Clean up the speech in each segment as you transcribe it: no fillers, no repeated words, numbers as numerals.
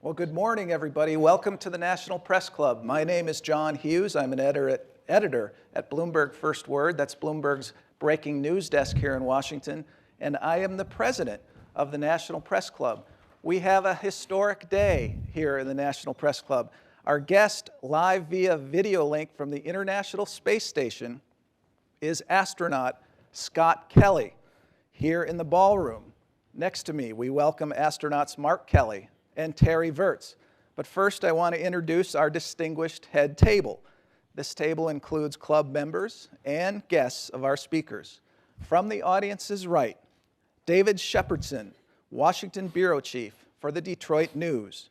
Well, good morning, everybody. Welcome to the National Press Club. My name is John Hughes. I'm an editor at Bloomberg First Word. That's Bloomberg's breaking news desk here in Washington. And I am the president of the National Press Club. We have a historic day here in the National Press Club. Our guest, live via video link from the International Space Station, is astronaut Scott Kelly. Here in the ballroom, next to me, we welcome astronauts Mark Kelly and Terry Virts. But first, I want to introduce our distinguished head table. This table includes club members and guests of our speakers. From the audience's right, David Shepardson, Washington Bureau Chief for the Detroit News.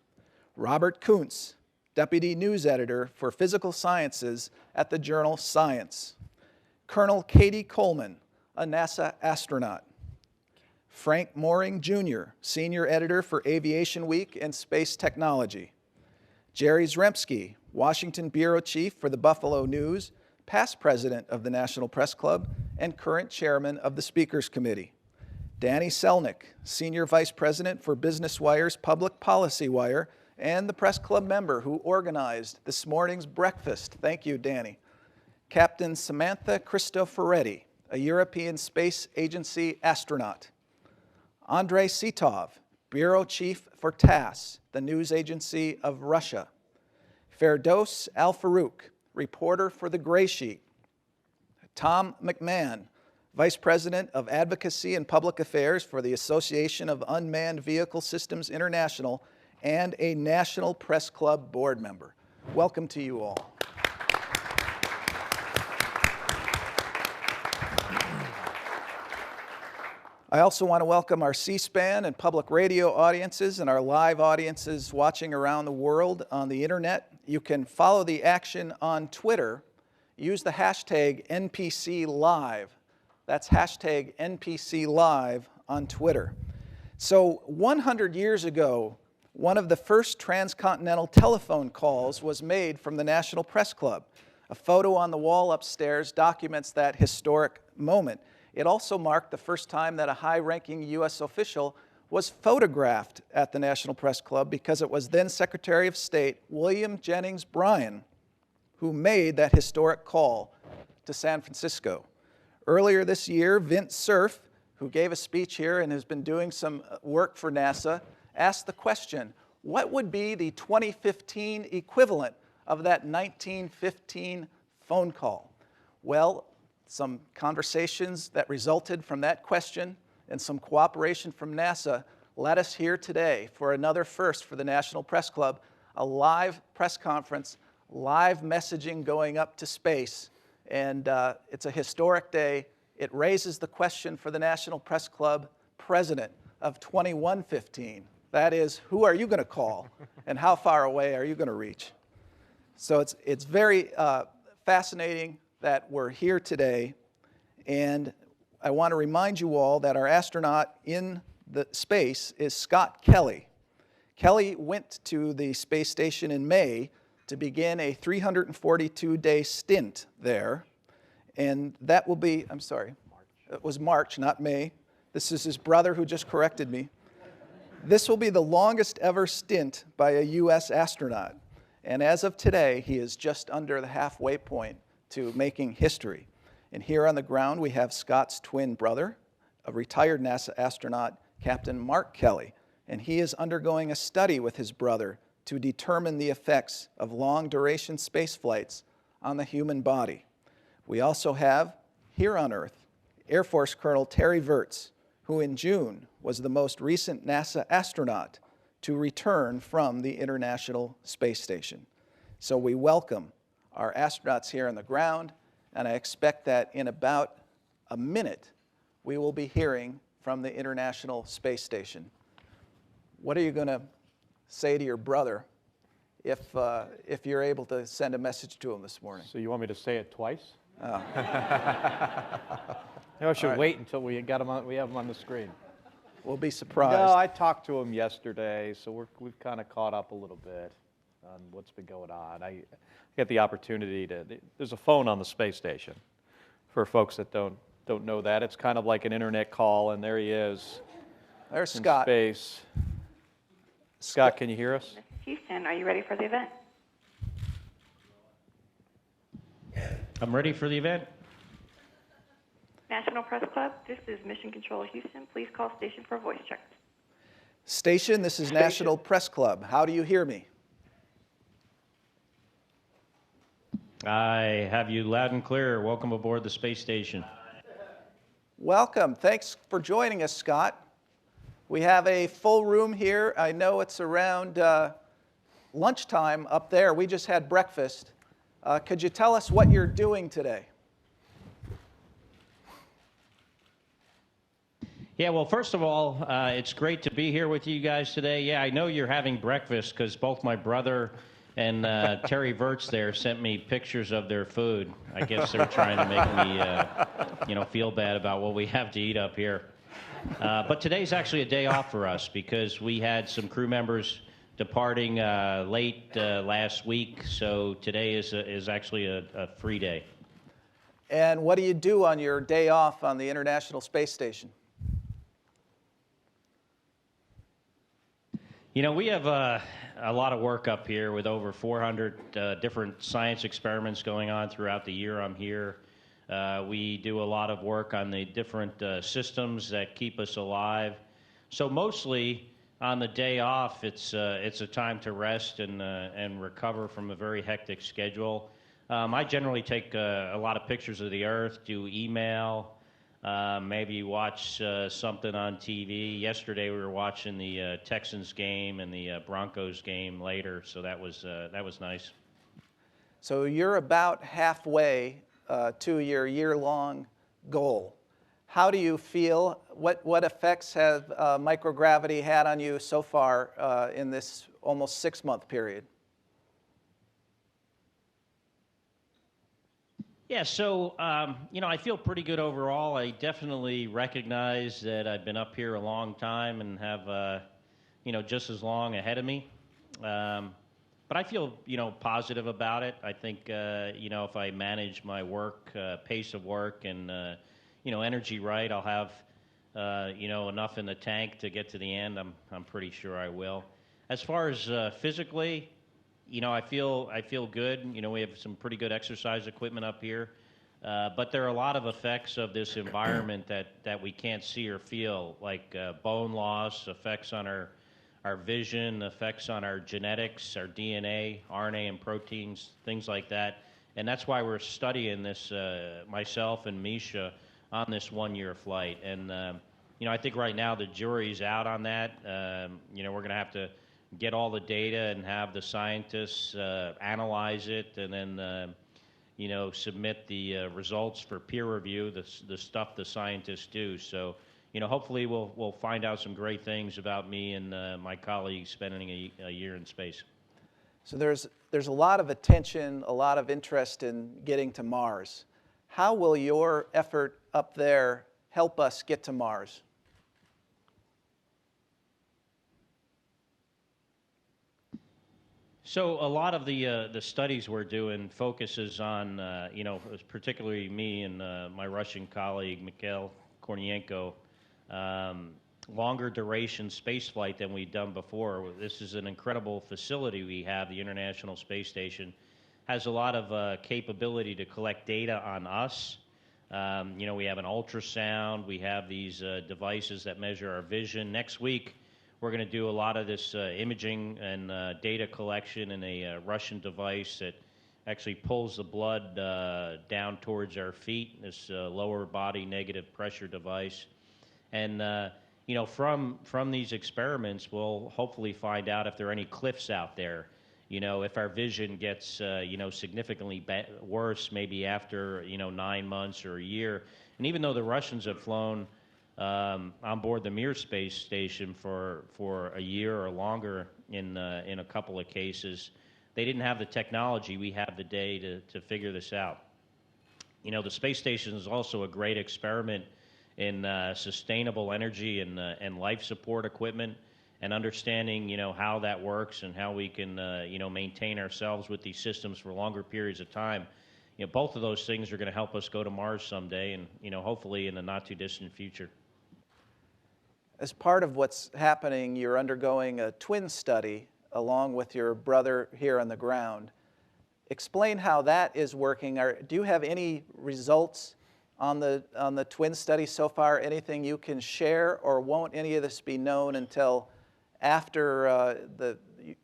Robert Kuntz, Deputy News Editor for Physical Sciences at the journal Science. Colonel Katie Coleman, a NASA astronaut. Frank Moring, Jr., Senior Editor for Aviation Week and Space Technology. Jerry Zremski, Washington Bureau Chief for the Buffalo News, past President of the National Press Club, and current Chairman of the Speakers Committee. Danny Selnick, Senior Vice President for Business Wire's Public Policy Wire, and the Press Club member who organized this morning's breakfast. Thank you, Danny. Captain Samantha Cristoforetti, a European Space Agency astronaut. Andrei Sitov, Bureau Chief for TASS, the news agency of Russia. Ferdos Al-Farouk, reporter for The Gray Sheet. Tom McMahon, Vice President of Advocacy and Public Affairs for the Association of Unmanned Vehicle Systems International and a National Press Club board member. Welcome to you all. I also want to welcome our C-SPAN and public radio audiences and our live audiences watching around the world on the internet. You can follow the action on Twitter. Use the hashtag NPCLive. That's hashtag NPCLive on Twitter. So 100 years ago, one of the first transcontinental telephone calls was made from the National Press Club. A photo on the wall upstairs documents that historic moment. It also marked the first time that a high-ranking U.S. official was photographed at the National Press Club because it was then Secretary of State William Jennings Bryan who made that historic call to San Francisco. Earlier this year, Vint Cerf, who gave a speech here and has been doing some work for NASA, asked the question, what would be the 2015 equivalent of that 1915 phone call? Well, some conversations that resulted from that question and some cooperation from NASA led us here today for another first for the National Press Club, a live press conference, live messaging going up to space. And it's a historic day. It raises the question for the National Press Club president of 2115. That is, who are you going to call and how far away are you going to reach? So it's very fascinating that we're here today, and I want to remind you all that our astronaut in the space is Scott Kelly. Kelly went to the space station in May to begin a 342-day stint there, and that will be, I'm sorry, it was March, not May. This is his brother who just corrected me. This will be the longest ever stint by a U.S. astronaut, and as of today, he is just under the halfway point to making history. And here on the ground, we have Scott's twin brother, a retired NASA astronaut, Captain Mark Kelly, and he is undergoing a study with his brother to determine the effects of long-duration space flights on the human body. We also have, here on Earth, Air Force Colonel Terry Virts, who in June was the most recent NASA astronaut to return from the International Space Station. So we welcome our astronauts here on the ground, and I expect that in about a minute, we will be hearing from the International Space Station. What are you going to say to your brother if you're able to send a message to him this morning? So you want me to say it twice? Oh. Maybe I should wait until we have him on the screen. We'll be surprised. No, I talked to him yesterday, so we've kind of caught up a little bit on what's been going on. I get the opportunity there's a phone on the space station. For folks that don't know that, it's kind of like an internet call, and there he is. There's in Scott. Space. Scott, can you hear us? This is Houston. Are you ready for the event? I'm ready for the event. National Press Club, this is Mission Control Houston. Please call station for voice check. Station, this is National Press Club. How do you hear me? I have you loud and clear. Welcome aboard the space station. Welcome. Thanks for joining us, Scott. We have a full room here. I know it's around lunchtime up there. We just had breakfast. Could you tell us what you're doing today? Yeah, well, first of all, it's great to be here with you guys today. Yeah, I know you're having breakfast because both my brother and Terry Virts there sent me pictures of their food. I guess they're trying to make me, feel bad about what we have to eat up here. But today's actually a day off for us because we had some crew members departing late last week, so today is actually a free day. And what do you do on your day off on the International Space Station? You know, we have a lot of work up here with over 400 different science experiments going on throughout the year I'm here. We do a lot of work on the different systems that keep us alive. So mostly on the day off, it's a time to rest and recover from a very hectic schedule. I generally take a lot of pictures of the Earth, do email, maybe watch something on TV. Yesterday we were watching the Texans game and the Broncos game later, so that was nice. So you're about halfway to your year-long goal. How do you feel? What effects have microgravity had on you so far in this almost 6-month period? Yeah, so, I feel pretty good overall. I definitely recognize that I've been up here a long time and have, just as long ahead of me. But I feel, positive about it. I think, if I manage my work, pace of work and, energy right, I'll have, enough in the tank to get to the end. I'm pretty sure I will. As far as physically, I feel good. We have some pretty good exercise equipment up here. But there are a lot of effects of this environment that we can't see or feel, like bone loss, effects on our vision, effects on our genetics, our DNA, RNA and proteins, things like that. And that's why we're studying this, myself and Misha, on this 1-year flight. And, I think right now the jury's out on that. We're going to have to get all the data and have the scientists analyze it and then, submit the results for peer review, the stuff the scientists do. So, hopefully we'll find out some great things about me and my colleagues spending a year in space. So there's a lot of attention, a lot of interest in getting to Mars. How will your effort up there help us get to Mars? So a lot of the studies we're doing focuses on, particularly me and my Russian colleague, Mikhail Kornienko, longer duration space flight than we've done before. This is an incredible facility we have. The International Space Station has a lot of capability to collect data on us. We have an ultrasound. We have these devices that measure our vision. Next week, we're going to do a lot of this imaging and data collection in a Russian device that actually pulls the blood down towards our feet, this lower body negative pressure device. And, from these experiments, we'll hopefully find out if there are any cliffs out there. If our vision gets, significantly worse, maybe after, 9 months or a year. And even though the Russians have flown on board the Mir space station for a year or longer in a couple of cases, they didn't have the technology we have today to figure this out. The space station is also a great experiment in sustainable energy and life support equipment and understanding, how that works and how we can, maintain ourselves with these systems for longer periods of time. Both of those things are going to help us go to Mars someday and, hopefully in the not too distant future. As part of what's happening, you're undergoing a twin study along with your brother here on the ground. Explain how that is working. Do you have any results on the twin study so far? Anything you can share, or won't any of this be known until after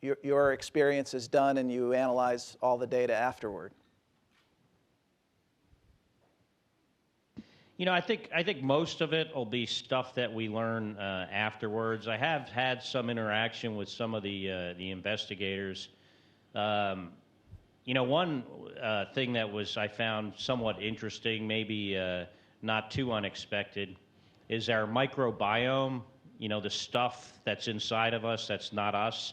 your experience is done and you analyze all the data afterward? You know, I think most of it will be stuff that we learn afterwards. I have had some interaction with some of the investigators. You know, one thing that I found somewhat interesting, maybe not too unexpected, is our microbiome. You know, the stuff that's inside of us that's not us.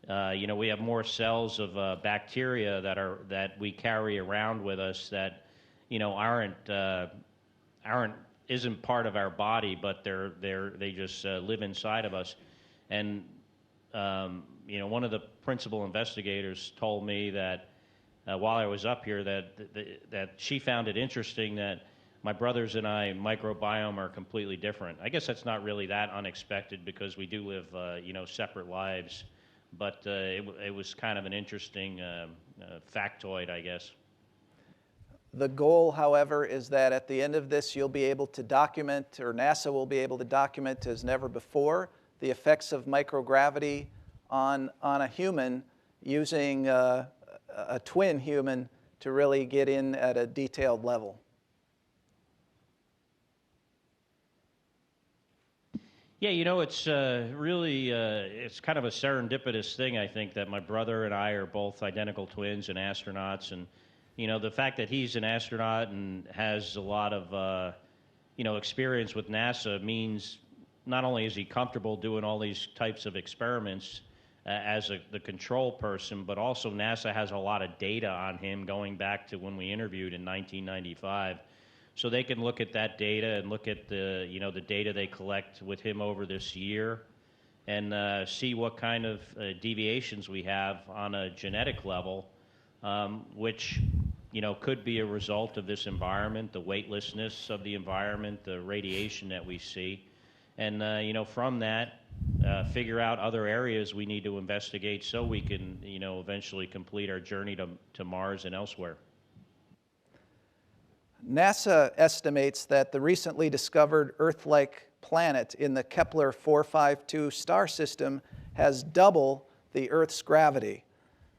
You know, we have more cells of bacteria that we carry around with us that, you know, isn't part of our body, but they just live inside of us. And you know, one of the principal investigators told me that while I was up here that she found it interesting that my brothers and I microbiome are completely different. I guess that's not really that unexpected because we do live you know, separate lives, but it was kind of an interesting factoid, I guess. The goal, however, is that at the end of this, you'll be able to document, or NASA will be able to document as never before, the effects of microgravity on a human using a twin human to really get in at a detailed level. Yeah, you know, it's really, it's kind of a serendipitous thing, I think, that my brother and I are both identical twins and astronauts. And, you know, the fact that he's an astronaut and has a lot of, you know, experience with NASA means not only is he comfortable doing all these types of experiments as the control person, but also NASA has a lot of data on him going back to when we interviewed in 1995. So they can look at that data and look at the, you know, the data they collect with him over this year and see what kind of deviations we have on a genetic level, which, you know, could be a result of this environment, the weightlessness of the environment, the radiation that we see. And, you know, from that, figure out other areas we need to investigate so we can, you know, eventually complete our journey to Mars and elsewhere. NASA estimates that the recently discovered Earth-like planet in the Kepler 452 star system has double the Earth's gravity.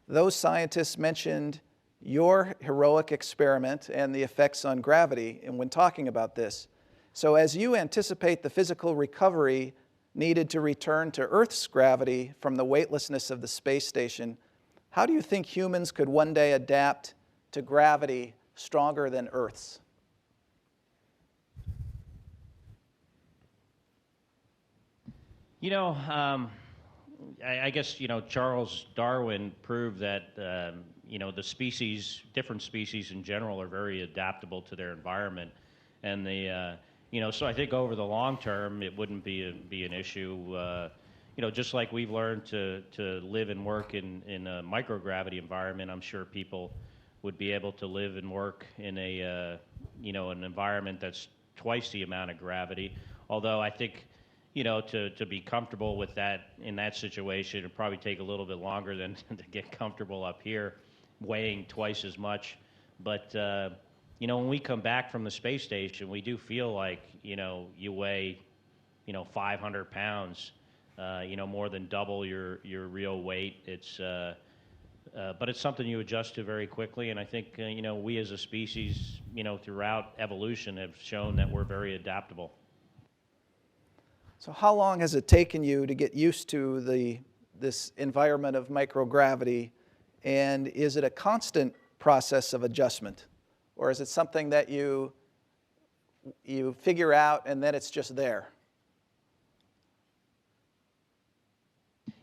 Those scientists mentioned your heroic experiment and the effects on gravity and when talking about this. So as you anticipate the physical recovery needed to return to Earth's gravity from the weightlessness of the space station, how do you think humans could one day adapt to gravity stronger than Earth's? You know, I guess, you know, Charles Darwin proved that, you know, the species, different species in general, are very adaptable to their environment. And you know, so I think over the long term, it wouldn't be an issue. You know, just like we've learned to live and work in a microgravity environment, I'm sure people would be able to live and work in a, you know, an environment that's twice the amount of gravity. Although I think, you know, to be comfortable with that in that situation, it'd probably take a little bit longer than to get comfortable up here, weighing twice as much. But you know, when we come back from the space station, we do feel like, you know, you weigh, you know, 500 pounds, you know, more than double your real weight. It's but it's something you adjust to very quickly, and I think you know, we as a species, you know, throughout evolution have shown that we're very adaptable. So how long has it taken you to get used to this environment of microgravity, and is it a constant process of adjustment, or is it something that you figure out and then it's just there?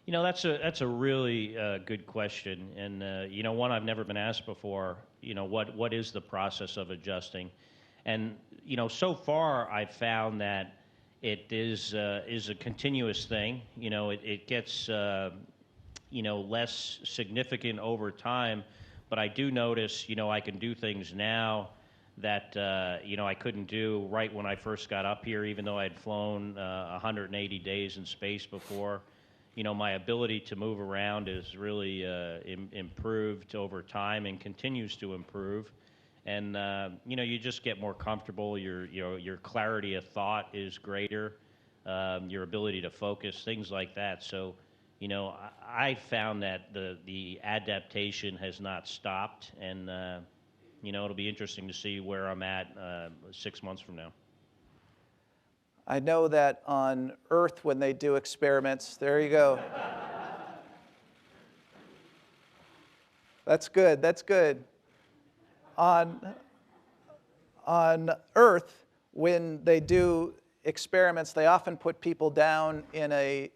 You know, that's a really good question, and you know, one I've never been asked before. You know, what is the process of adjusting? And you know, so far I've found that it is a continuous thing. You know, it gets you know, less significant over time, but I do notice, you know, I can do things now that I couldn't do right when I first got up here, even though I had flown 180 days in space before. My ability to move around is really improved over time and continues to improve. And you just get more comfortable. Your clarity of thought is greater. Your ability to focus, things like that. So, I found that the adaptation has not stopped, and it'll be interesting to see where I'm at 6 months from now. I know that on Earth, when they do experiments, there you go. That's good, that's good. On Earth, when they do experiments, they often put people down in a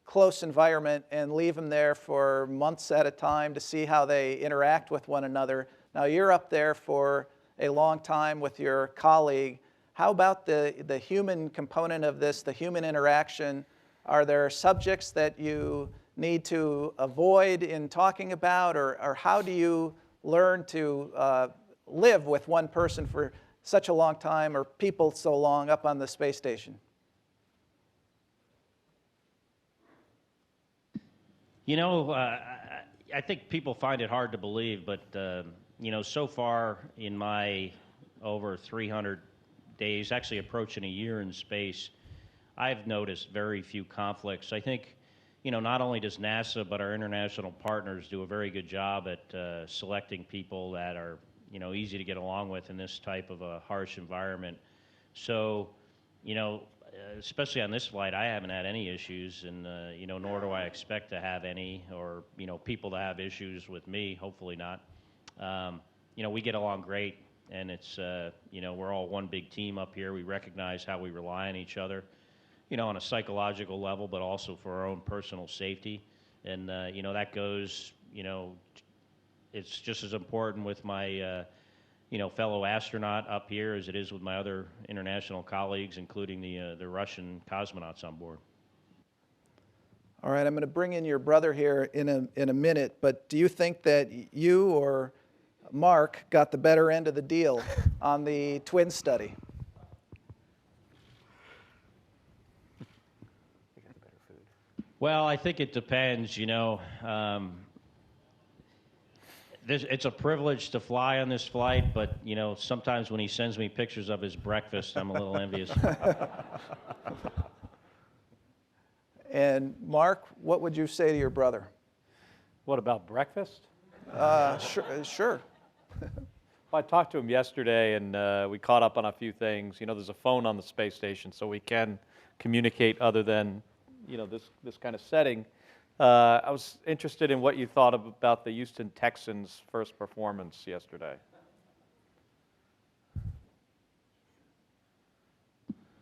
close environment and leave them there for months at a time to see how they interact with one another. Now, you're up there for a long time with your colleague. How about the human component of this, the human interaction? Are there subjects that you need to avoid in talking about, or how do you learn to live with one person for such a long time, or people so long up on the space station? I think people find it hard to believe, but so far in my over 300 days, actually approaching a year in space, I've noticed very few conflicts. I think, not only does NASA, but our international partners do a very good job at selecting people that are, easy to get along with in this type of a harsh environment. So, especially on this flight, I haven't had any issues, and, nor do I expect to have any, or, people to have issues with me, hopefully not. We get along great. And it's, we're all one big team up here. We recognize how we rely on each other, on a psychological level, but also for our own personal safety. And, that goes, it's just as important with my, fellow astronaut up here as it is with my other international colleagues, including the Russian cosmonauts on board. All right, I'm going to bring in your brother here in a minute, but do you think that you or Mark got the better end of the deal on the twin study? Well, I think it depends, it's a privilege to fly on this flight, but, sometimes when he sends me pictures of his breakfast, I'm a little envious. And Mark, what would you say to your brother? What about breakfast? Sure. Well, I talked to him yesterday, and we caught up on a few things. There's a phone on the space station, so we can communicate other than, this kind of setting. I was interested in what you thought about the Houston Texans' first performance yesterday.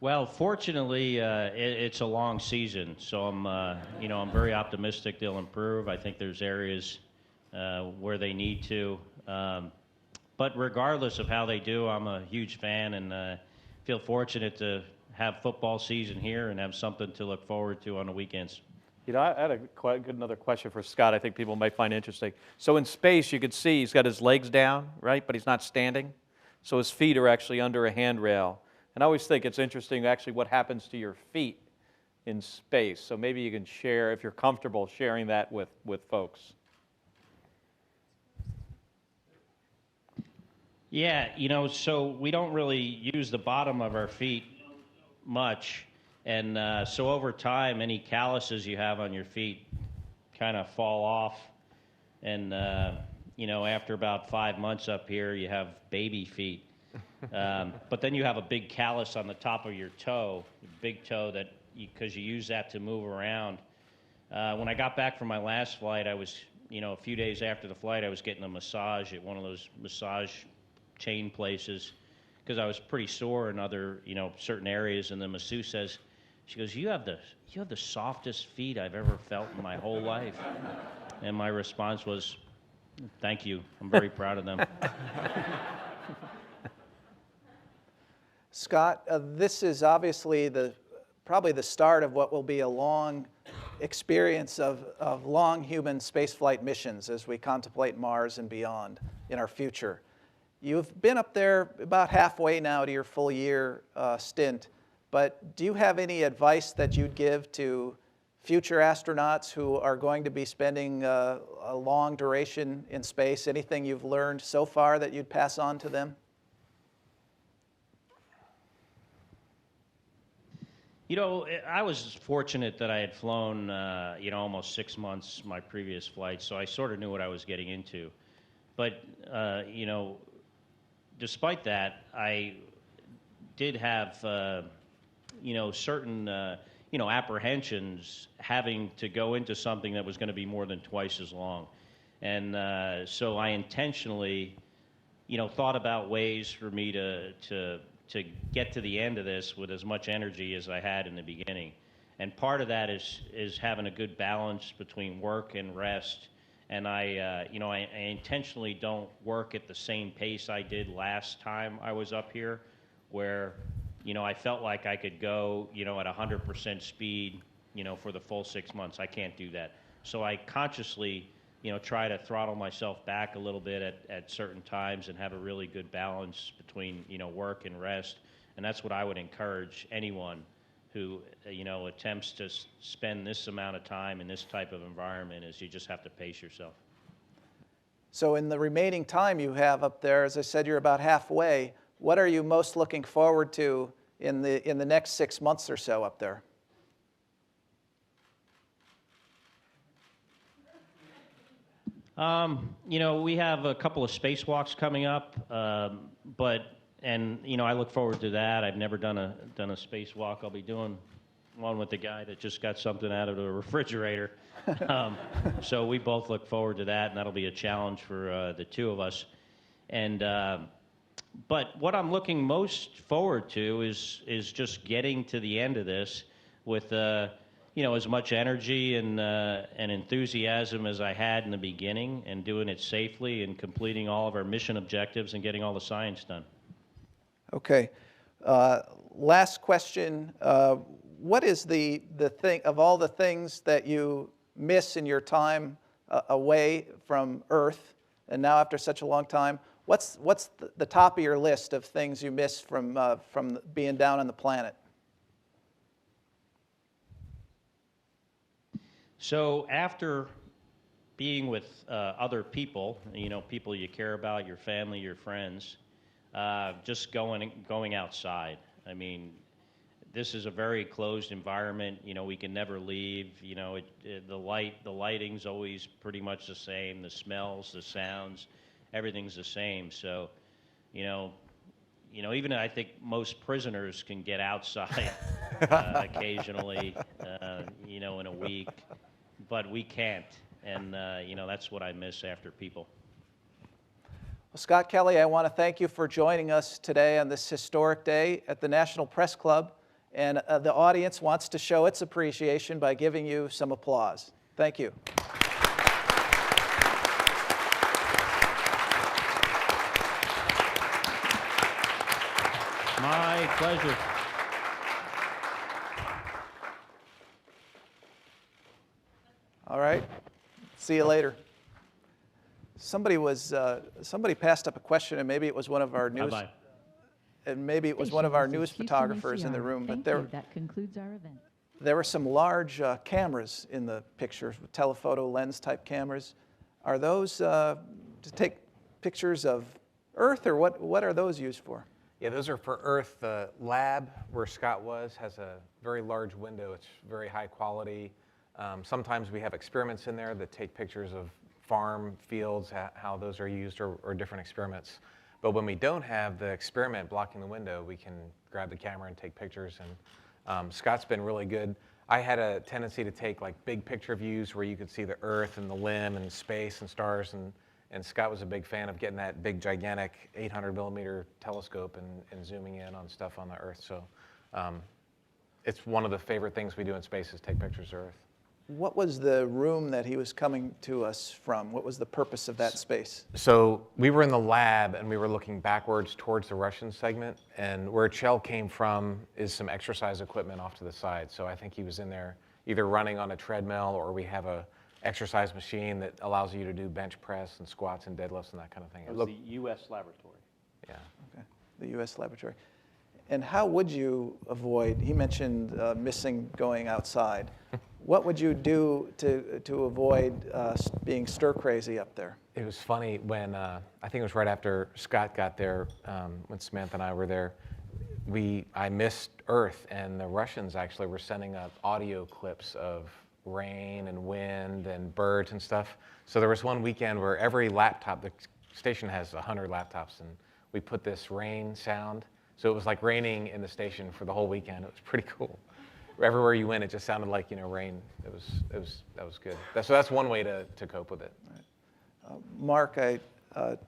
Well, fortunately, it's a long season, so I'm very optimistic they'll improve. I think there's areas where they need to. But regardless of how they do, I'm a huge fan and feel fortunate to have football season here and have something to look forward to on the weekends. I had another question for Scott I think people might find interesting. So in space, you could see he's got his legs down, right, but he's not standing. So his feet are actually under a handrail. And I always think it's interesting actually what happens to your feet in space. So maybe you can share, if you're comfortable, sharing that with folks. Yeah, so we don't really use the bottom of our feet much. And so over time, any calluses you have on your feet kind of fall off. And, after about 5 months up here, you have baby feet. But then you have a big callus on the top of your toe, big toe, that because you use that to move around. When I got back from my last flight, I was, a few days after the flight, I was getting a massage at one of those massage chain places because I was pretty sore in other, certain areas. And the masseuse says, she goes, you have the softest feet I've ever felt in my whole life. And my response was, thank you. I'm very proud of them. Scott, this is obviously probably the start of what will be a long experience of long human spaceflight missions as we contemplate Mars and beyond in our future. You've been up there about halfway now to your full year stint, but do you have any advice that you'd give to future astronauts who are going to be spending a long duration in space? Anything you've learned so far that you'd pass on to them? You know, I was fortunate that I had flown, almost 6 months my previous flight, so I sort of knew what I was getting into. But, despite that, I did have, certain, apprehensions having to go into something that was going to be more than twice as long. And so I intentionally, thought about ways for me to get to the end of this with as much energy as I had in the beginning. And part of that is having a good balance between work and rest. And I intentionally don't work at the same pace I did last time I was up here, where, I felt like I could go, at 100% speed, for the full 6 months. I can't do that. So I consciously, try to throttle myself back a little bit at certain times and have a really good balance between, work and rest. And that's what I would encourage anyone who, attempts to spend this amount of time in this type of environment, is you just have to pace yourself. So in the remaining time you have up there, as I said, you're about halfway. What are you most looking forward to in the next 6 months or so up there? We have a couple of spacewalks coming up, I look forward to that. I've never done a spacewalk. I'll be doing one with the guy that just got something out of the refrigerator. So we both look forward to that, and that'll be a challenge for the two of us. But what I'm looking most forward to is just getting to the end of this with as much energy and enthusiasm as I had in the beginning, and doing it safely and completing all of our mission objectives and getting all the science done. Okay. Last question. What is the thing, of all the things that you miss in your time away from Earth, and now after such a long time, what's the top of your list of things you miss from being down on the planet? So after being with other people, people you care about, your family, your friends, just going outside. I mean, this is a very closed environment. We can never leave. The lighting's always pretty much the same. The smells, the sounds, everything's the same. So, even I think most prisoners can get outside occasionally, in a week, but we can't. And, that's what I miss after people. Well, Scott Kelly, I want to thank you for joining us today on this historic day at the National Press Club. And the audience wants to show its appreciation by giving you some applause. Thank you. My pleasure. All right. See you later. Somebody passed up a question, and maybe it was one of our news. Bye-bye. And maybe it was one of our news photographers in the room. Thank you. That concludes our event. There were some large cameras in the pictures, telephoto lens type cameras. Are those to take pictures of Earth, or what are those used for? Yeah, those are for Earth. The lab where Scott was has a very large window. It's very high quality. Sometimes we have experiments in there that take pictures of farm fields, how those are used, or different experiments. But when we don't have the experiment blocking the window, we can grab the camera and take pictures. And Scott's been really good. I had a tendency to take like big picture views where you could see the Earth and the limb and space and stars. And Scott was a big fan of getting that big, gigantic 800 millimeter telescope and zooming in on stuff on the Earth. So it's one of the favorite things we do in space is take pictures of Earth. What was the room that he was coming to us from? What was the purpose of that space? So we were in the lab and we were looking backwards towards the Russian segment, and where Chell came from is some exercise equipment off to the side. So I think he was in there either running on a treadmill, or we have a exercise machine that allows you to do bench press and squats and deadlifts and that kind of thing. It was the U.S. laboratory. Yeah. Okay, the U.S. laboratory. And how would you avoid, he mentioned missing going outside. What would you do to avoid being stir crazy up there? It was funny when, I think it was right after Scott got there, when Samantha and I were there, I missed Earth, and the Russians actually were sending up audio clips of rain and wind and birds and stuff. So there was one weekend where every laptop, the station has 100 laptops, and we put this rain sound. So it was like raining in the station for the whole weekend. It was pretty cool. Everywhere you went, it just sounded like, rain. That was good. So that's one way to cope with it. Mark, I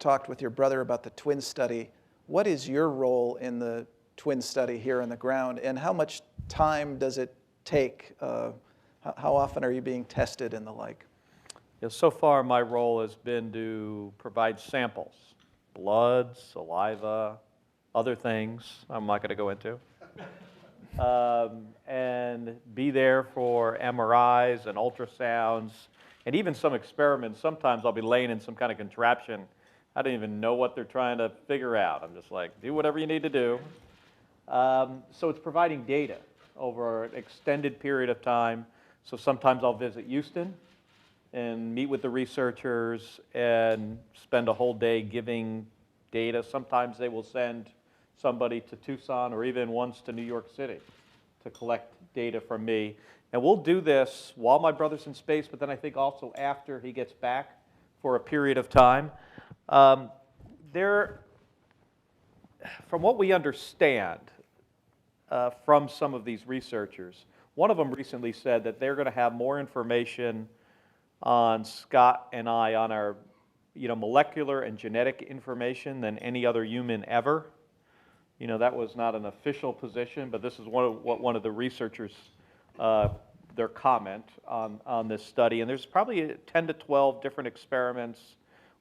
talked with your brother about the twin study. What is your role in the twin study here on the ground, and how much time does it take? How often are you being tested and the like? Yeah, so far, my role has been to provide samples, blood, saliva, other things I'm not going to go into, and be there for MRIs and ultrasounds, and even some experiments. Sometimes I'll be laying in some kind of contraption. I don't even know what they're trying to figure out. I'm just like, do whatever you need to do. So it's providing data over an extended period of time. So sometimes I'll visit Houston and meet with the researchers and spend a whole day giving data. Sometimes they will send somebody to Tucson or even once to New York City to collect data from me. And we'll do this while my brother's in space, but then I think also after he gets back for a period of time. From what we understand from some of these researchers, one of them recently said that they're going to have more information on Scott and I on our molecular and genetic information than any other human ever. That was not an official position, but this is what one of the researchers, their comment on this study. And there's probably 10 to 12 different experiments,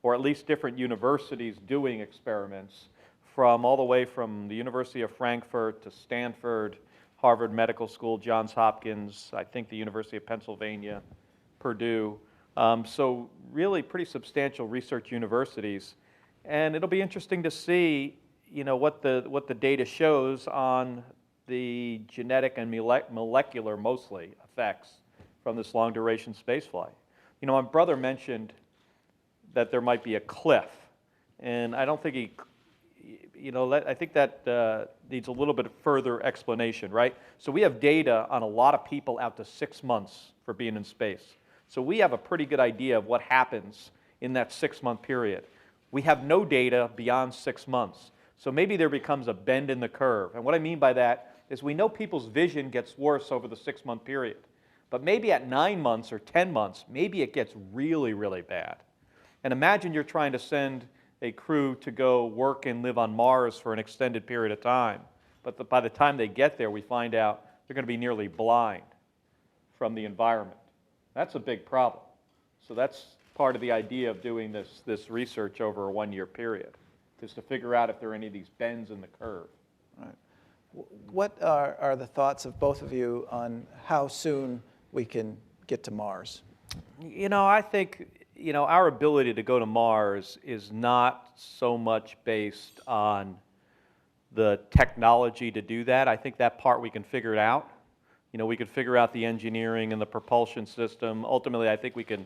or at least different universities doing experiments, from all the way from the University of Frankfurt to Stanford, Harvard Medical School, Johns Hopkins, I think the University of Pennsylvania, Purdue. So really pretty substantial research universities. And it'll be interesting to see what the data shows on the genetic and molecular, mostly, effects from this long-duration spaceflight. My brother mentioned that there might be a cliff, and I don't think I think that needs a little bit of further explanation, right? So we have data on a lot of people out to 6 months for being in space. So we have a pretty good idea of what happens in that 6-month period. We have no data beyond 6 months. So maybe there becomes a bend in the curve. And what I mean by that is we know people's vision gets worse over the 6-month period. But maybe at 9 months or 10 months, maybe it gets really, really bad. And imagine you're trying to send a crew to go work and live on Mars for an extended period of time. But by the time they get there, we find out they're going to be nearly blind from the environment. That's a big problem. So that's part of the idea of doing this research over a 1-year period, is to figure out if there are any of these bends in the curve. Right. What are the thoughts of both of you on how soon we can get to Mars? I think our ability to go to Mars is not so much based on the technology to do that. I think that part we can figure it out. We could figure out the engineering and the propulsion system. Ultimately, I think we can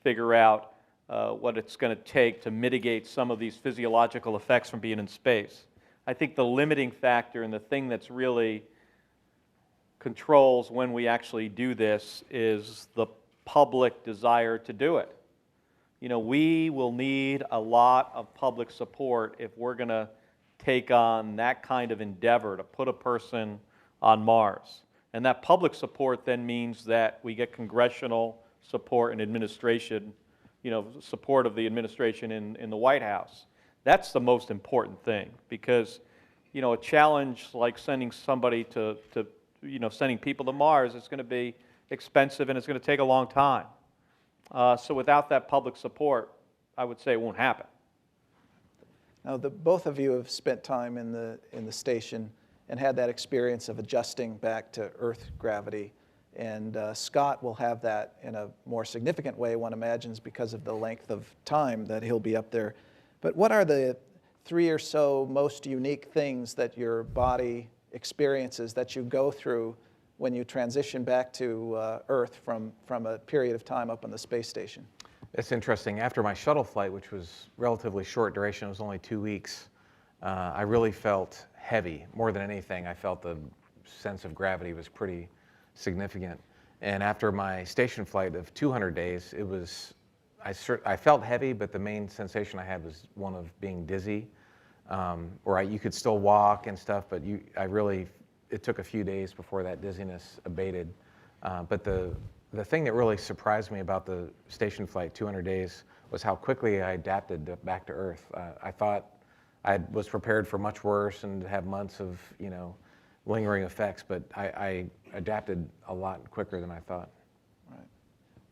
figure out what it's going to take to mitigate some of these physiological effects from being in space. I think the limiting factor and the thing that's really controls when we actually do this is the public desire to do it. We will need a lot of public support if we're going to take on that kind of endeavor to put a person on Mars. And that public support then means that we get congressional support and administration, support of the administration in the White House. That's the most important thing, because, a challenge like sending somebody sending people to Mars is going to be expensive and it's going to take a long time. So without that public support, I would say it won't happen. Now, both of you have spent time in the station and had that experience of adjusting back to Earth gravity. And Scott will have that in a more significant way, one imagines, because of the length of time that he'll be up there. But what are the three or so most unique things that your body experiences that you go through when you transition back to Earth from a period of time up on the space station? It's interesting. After my shuttle flight, which was relatively short duration, it was only 2 weeks, I really felt heavy. More than anything, I felt the sense of gravity was pretty significant. And after my station flight of 200 days, it was, I felt heavy, but the main sensation I had was one of being dizzy, or you could still walk and stuff, but it took a few days before that dizziness abated. But the thing that really surprised me about the station flight, 200 days, was how quickly I adapted back to Earth. I thought I was prepared for much worse and to have months of, lingering effects, but I adapted a lot quicker than I thought. Right.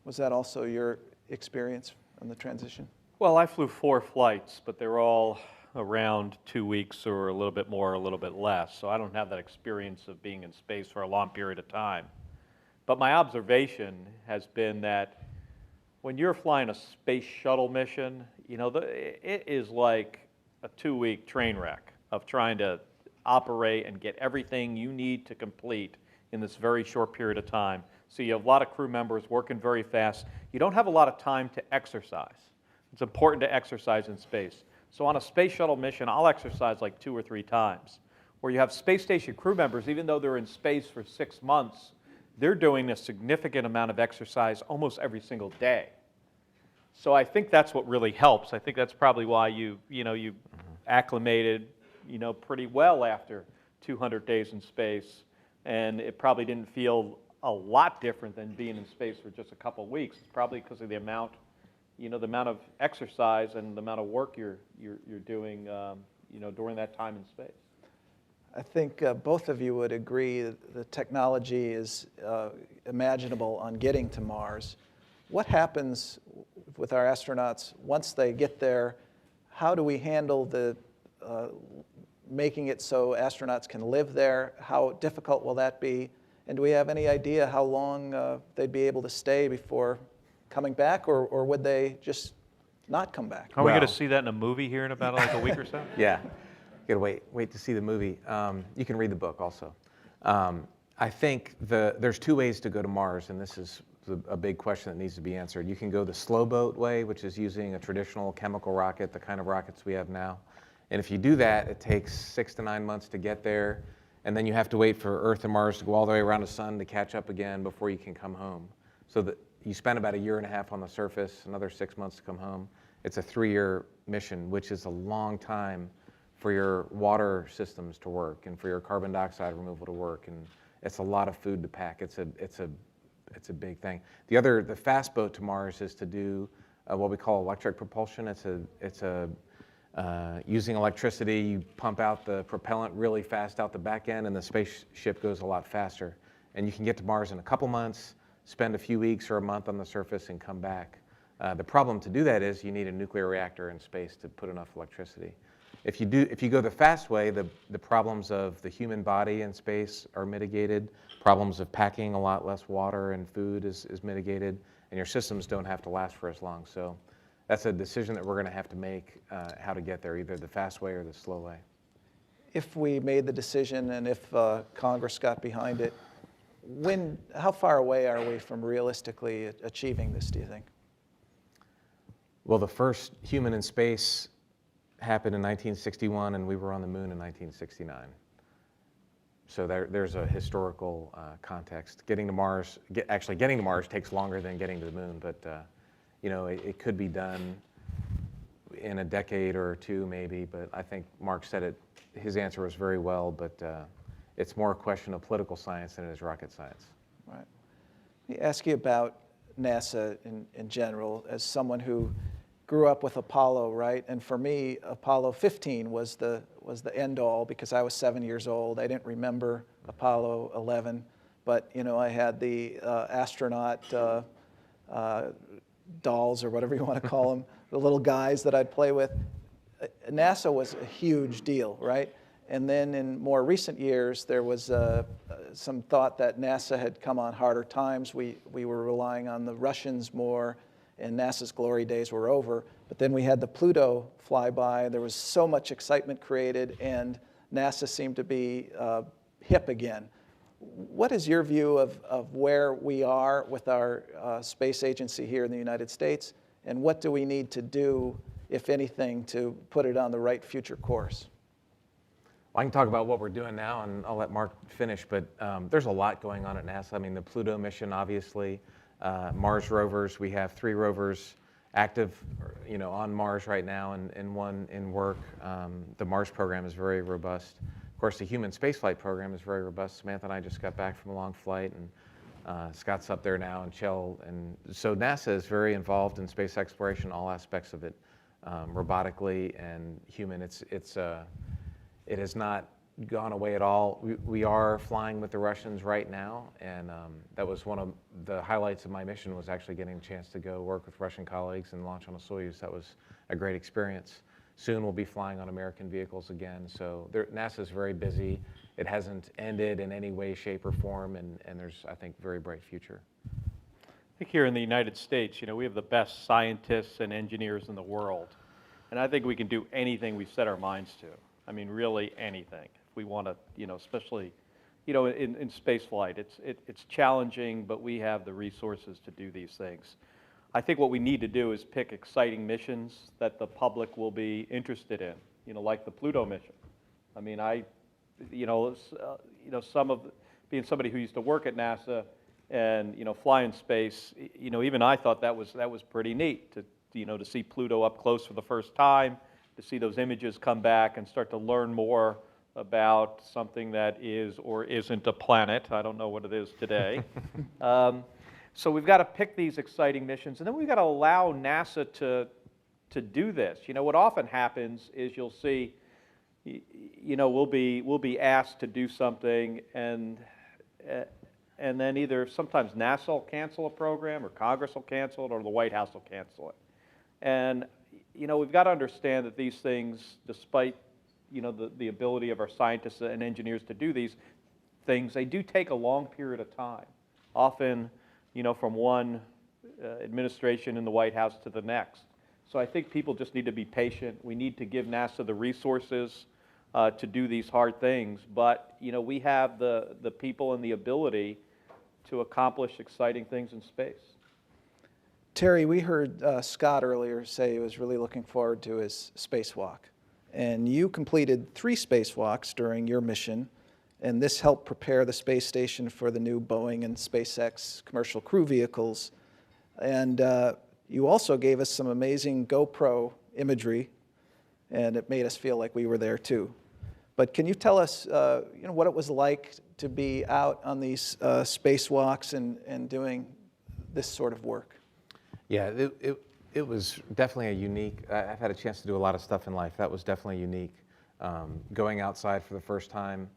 Was that also your experience on the transition? Well, I flew 4 flights, but they were all around 2 weeks or a little bit more, a little bit less. So I don't have that experience of being in space for a long period of time. But my observation has been that when you're flying a space shuttle mission, it is like a 2-week train wreck of trying to operate and get everything you need to complete in this very short period of time. So you have a lot of crew members working very fast. You don't have a lot of time to exercise. It's important to exercise in space. So on a space shuttle mission, I'll exercise like 2 or 3 times. Where you have space station crew members, even though they're in space for 6 months, they're doing a significant amount of exercise almost every single day. So I think that's what really helps. I think that's probably why you acclimated, pretty well after 200 days in space, and it probably didn't feel a lot different than being in space for just a couple of weeks. It's probably because of the amount of exercise and the amount of work you're doing, during that time in space. I think both of you would agree that the technology is imaginable on getting to Mars. What happens with our astronauts once they get there? How do we handle the making it so astronauts can live there? How difficult will that be? And do we have any idea how long they'd be able to stay before coming back, or would they just not come back? Are we going to Well- see that in a movie here in about like a week or so? Yeah, you gotta wait to see the movie. You can read the book also. I think there's 2 ways to go to Mars, and this is a big question that needs to be answered. You can go the slow boat way, which is using a traditional chemical rocket, the kind of rockets we have now. And if you do that, it takes 6 to 9 months to get there, and then you have to wait for Earth and Mars to go all the way around the sun to catch up again before you can come home. So that you spend about 1.5 years on the surface, another 6 months to come home. It's a 3-year mission, which is a long time for your water systems to work and for your carbon dioxide removal to work, and it's a lot of food to pack. It's a big thing. The fast boat to Mars is to do what we call electric propulsion. It's using electricity. You pump out the propellant really fast out the back end, and the spaceship goes a lot faster. And you can get to Mars in a couple months, spend a few weeks or a month on the surface, and come back. The problem to do that is you need a nuclear reactor in space to put enough electricity. If you go the fast way, the problems of the human body in space are mitigated. Problems of packing a lot less water and food is mitigated, and your systems don't have to last for as long. So that's a decision that we're going to have to make, how to get there, either the fast way or the slow way. If we made the decision and if Congress got behind it, how far away are we from realistically achieving this, do you think? Well, the first human in space happened in 1961, and we were on the moon in 1969. So there's a historical context. Getting to Mars takes longer than getting to the moon, but it could be done in a decade or 2 maybe, but I think Mark said it, his answer was very well, but it's more a question of political science than it is rocket science. Right. Let me ask you about NASA in general, as someone who grew up with Apollo, right? And for me, Apollo 15 was the end all because I was 7 years old. I didn't remember Apollo 11, but I had the astronaut dolls or whatever you want to call them, the little guys that I'd play with. NASA was a huge deal, right? And then in more recent years, there was some thought that NASA had come on harder times. We were relying on the Russians more, and NASA's glory days were over. But then we had the Pluto flyby. There was so much excitement created, and NASA seemed to be hip again. What is your view of where we are with our space agency here in the United States, and what do we need to do, if anything, to put it on the right future course? Well, I can talk about what we're doing now, and I'll let Mark finish, but there's a lot going on at NASA. I mean, the Pluto mission, obviously, Mars rovers. We have 3 rovers active, on Mars right now, and 1 in work. The Mars program is very robust. Of course, the human spaceflight program is very robust. Samantha and I just got back from a long flight, and Scott's up there now, and Chell. And so NASA is very involved in space exploration, all aspects of it, robotically and human. It has not gone away at all. We are flying with the Russians right now, and that was one of the highlights of my mission, was actually getting a chance to go work with Russian colleagues and launch on a Soyuz. That was a great experience. Soon we'll be flying on American vehicles again. So NASA is very busy. It hasn't ended in any way, shape, or form, and there's, I think, very bright future. I think here in the United States, we have the best scientists and engineers in the world. And I think we can do anything we set our minds to. I mean, really anything. If we want to, especially, in space flight, it's challenging, but we have the resources to do these things. I think what we need to do is pick exciting missions that the public will be interested in, like the Pluto mission. I mean, being somebody who used to work at NASA and, fly in space, even I thought that was pretty neat to see Pluto up close for the first time, to see those images come back and start to learn more about something that is or isn't a planet. I don't know what it is today. So we've got to pick these exciting missions, and then we've got to allow NASA to do this. What often happens is you'll see, we'll be asked to do something, and then either sometimes NASA will cancel a program, or Congress will cancel it, or the White House will cancel it. And we've got to understand that these things, despite the ability of our scientists and engineers to do these things, they do take a long period of time. Often, from one administration in the White House to the next. So I think people just need to be patient. We need to give NASA the resources to do these hard things. But, we have the people and the ability to accomplish exciting things in space. Terry, we heard Scott earlier say he was really looking forward to his spacewalk. And you completed 3 spacewalks during your mission, and this helped prepare the space station for the new Boeing and SpaceX commercial crew vehicles. And you also gave us some amazing GoPro imagery, and it made us feel like we were there too. But can you tell us what it was like to be out on these spacewalks and doing this sort of work? Yeah, it was definitely a unique, I've had a chance to do a lot of stuff in life. That was definitely unique. Going outside for the first time.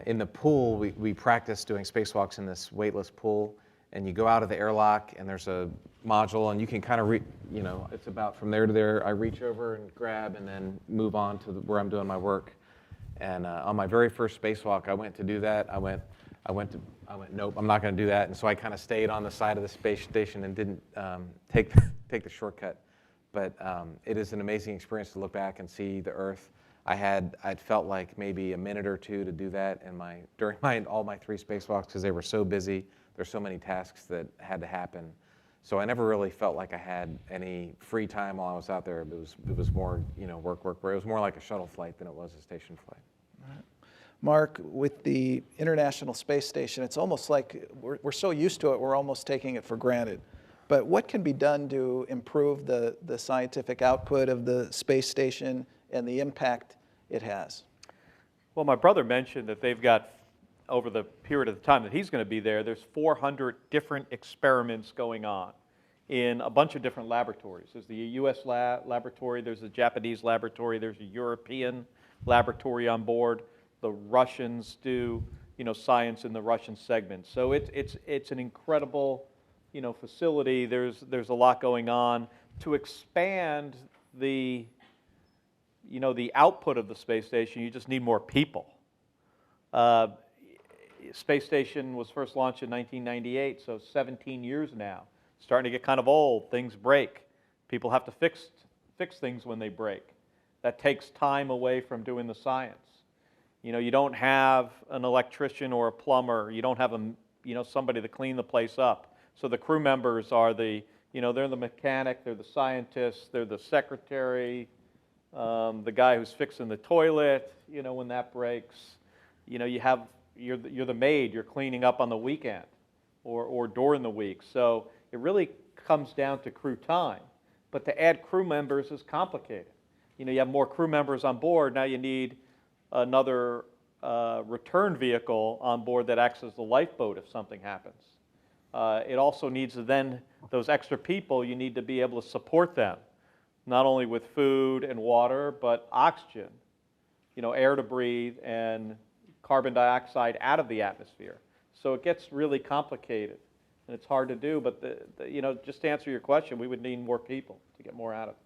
In the pool, we practiced doing spacewalks in this weightless pool, and you go out of the airlock, and there's a module, and you can kind of, it's about from there to there. I reach over and grab, and then move on to where I'm doing my work. And on my very first spacewalk, I went to do that. I went, nope, I'm not going to do that. And so I kind of stayed on the side of the space station and didn't take the shortcut. But it is an amazing experience to look back and see the Earth. I'd felt like maybe a minute or two to do that during all my 3 spacewalks, because they were so busy. There's so many tasks that had to happen. So I never really felt like I had any free time while I was out there. It was more, work. It was more like a shuttle flight than it was a station flight. Right. Mark, with the International Space Station, it's almost like we're so used to it, we're almost taking it for granted. But what can be done to improve the scientific output of the space station and the impact it has? Well, my brother mentioned that they've got, over the period of the time that he's going to be there, there's 400 different experiments going on in a bunch of different laboratories. There's the US laboratory, there's a Japanese laboratory, there's a European laboratory on board. The Russians do, science in the Russian segment. So it's an incredible, facility. There's a lot going on. To expand the output of the space station, you just need more people. Space station was first launched in 1998, so 17 years now. starting to get kind of old. Things break. People have to fix things when they break. That takes time away from doing the science. You know, you don't have an electrician or a plumber. You don't have somebody to clean the place up. So the crew members are they're the mechanic, they're the scientist, they're the secretary, the guy who's fixing the toilet, when that breaks. You're the maid, you're cleaning up on the weekend or during the week. So it really comes down to crew time. But to add crew members is complicated. You have more crew members on board, now you need another return vehicle on board that acts as the lifeboat if something happens. It also needs then, those extra people, you need to be able to support them, not only with food and water, but oxygen, air to breathe and carbon dioxide out of the atmosphere. So it gets really complicated and it's hard to do, but just to answer your question, we would need more people to get more out of it.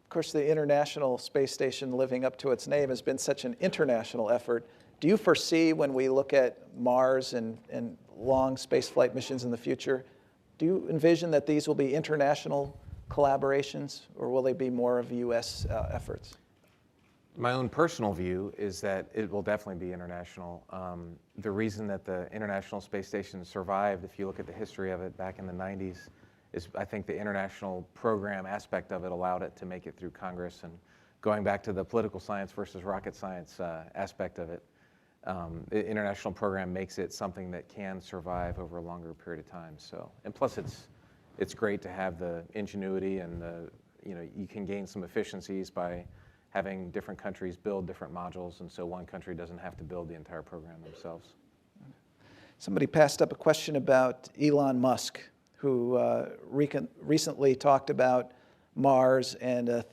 Of course, the International Space Station, living up to its name, has been such an international effort. Do you foresee, when we look at Mars and long spaceflight missions in the future, do you envision that these will be international collaborations, or will they be more of U.S. efforts? My own personal view is that it will definitely be international. The reason that the International Space Station survived, if you look at the history of it back in the 90s, is I think the international program aspect of it allowed it to make it through Congress. And going back to the political science versus rocket science aspect of it, the international program makes it something that can survive over a longer period of time. So, and plus it's great to have the ingenuity and you can gain some efficiencies by having different countries build different modules, and so one country doesn't have to build the entire program themselves. Somebody passed up a question about Elon Musk, who recently talked about Mars and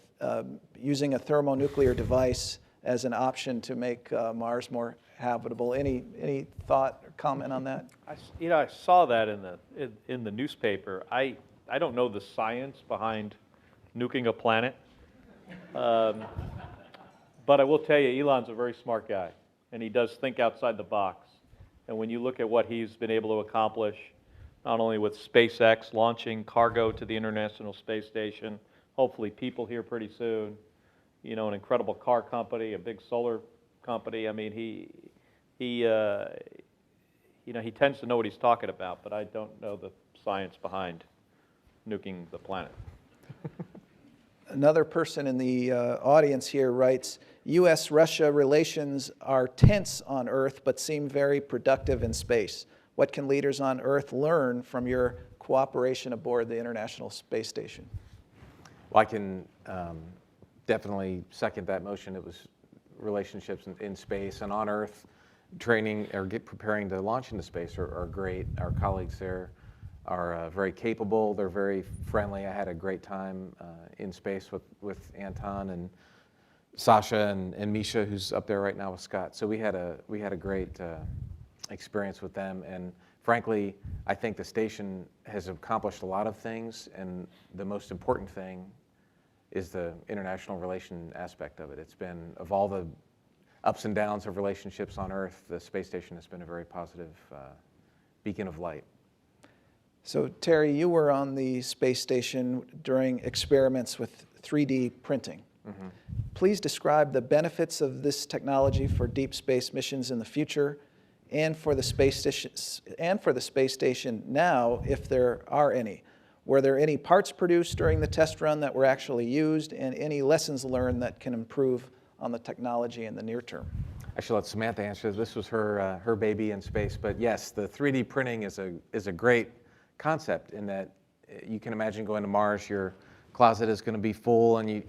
using a thermonuclear device as an option to make Mars more habitable. Any thought or comment on that? I saw that in the newspaper. I don't know the science behind nuking a planet, but I will tell you, Elon's a very smart guy, and he does think outside the box. And when you look at what he's been able to accomplish, not only with SpaceX launching cargo to the International Space Station, hopefully people here pretty soon, an incredible car company, a big solar company. I mean, he tends to know what he's talking about, but I don't know the science behind nuking the planet. Another person in the audience here writes, U.S.-Russia relations are tense on Earth but seem very productive in space. What can leaders on Earth learn from your cooperation aboard the International Space Station? Well, I can definitely second that motion. It was relationships in space and on Earth. Training or preparing to launch into space are great. Our colleagues there are very capable. They're very friendly. I had a great time in space with Anton and Sasha and Misha, who's up there right now with Scott. So we had a great experience with them, and frankly, I think the station has accomplished a lot of things, and the most important thing is the international relation aspect of it. It's been, of all the ups and downs of relationships on Earth, the space station has been a very positive beacon of light. So Terry, you were on the space station during experiments with 3D printing. Mm-hmm. Please describe the benefits of this technology for deep space missions in the future, and for the space station now, if there are any. Were there any parts produced during the test run that were actually used, and any lessons learned that can improve on the technology in the near term? I should let Samantha answer. This was her baby in space, but yes, the 3D printing is a great concept in that you can imagine going to Mars. Your closet is going to be full, and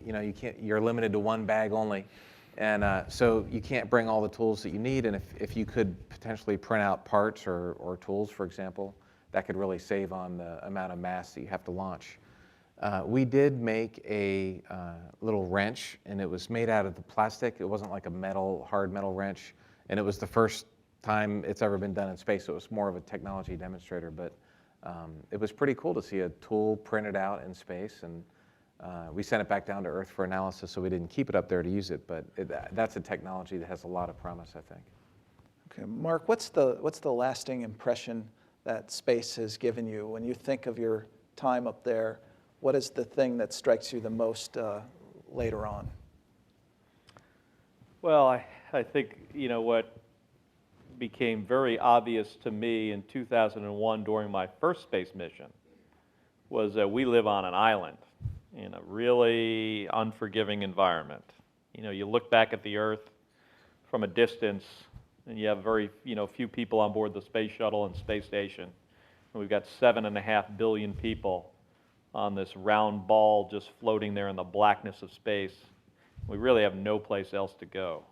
you're limited to one bag only, and so you can't bring all the tools that you need. And if you could potentially print out parts or tools, for example, that could really save on the amount of mass that you have to launch. We did make a little wrench, and it was made out of the plastic. It wasn't like a hard metal wrench, and it was the first time it's ever been done in space, so it was more of a technology demonstrator. But it was pretty cool to see a tool printed out in space, and we sent it back down to Earth for analysis, so we didn't keep it up there to use it. But that's a technology that has a lot of promise, I think. Okay, Mark, what's the lasting impression that space has given you when you think of your time up there, what is the thing that strikes you the most later on? Well, I think, what became very obvious to me in 2001 during my first space mission was that we live on an island in a really unforgiving environment. You look back at the Earth from a distance, and you have very, few people on board the space shuttle and space station. And we've got 7.5 billion people on this round ball just floating there in the blackness of space. We really have no place else to go.